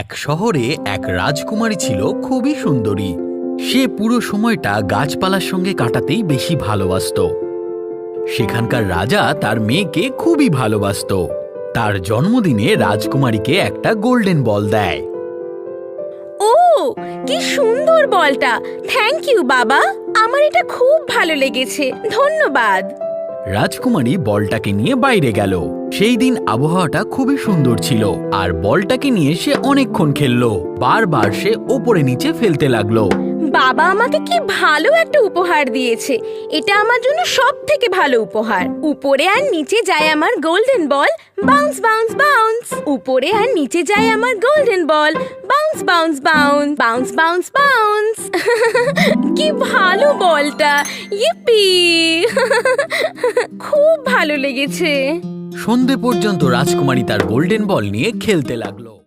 এক শহরে এক রাজকুমারী ছিল খুবই সুন্দরী। সে পুরো সময়টা গাছপালার সঙ্গে কাটাতেই বেশি ভালোবাসতো। সেখানকার রাজা তার মেয়েকে খুবই ভালোবাসতো। তার জন্মদিনে রাজকুমারীকে একটা গোল্ডেন বল দেয়। ও, কি সুন্দর বলটা! থ্যাংক ইউ বাবা, আমার এটা খুব ভালো লেগেছে, ধন্যবাদ। রাজকুমারী বলটাকে নিয়ে বাইরে গেল। সেই দিন আবহাওয়াটা খুবই সুন্দর ছিল আর বলটাকে নিয়ে সে অনেকক্ষণ খেললো। বারবার সে ওপরে নিচে ফেলতে লাগলো। বাবা আমাকে কি ভালো একটা উপহার দিয়েছে, এটা আমার জন্য সব থেকে ভালো উপহার। উপরে আর নিচে যায় আমার golden ball, bounce bounce bounce. উপরে আর নিচে যায় আমার golden ball, bounce bounce bounce bounce bounce bounce. কি ভালো বলটা, ইপ্পি! খুব ভালো লেগেছে। সন্ধে পর্যন্ত রাজকুমারী তার গোল্ডেন বল নিয়ে খেলতে লাগলো।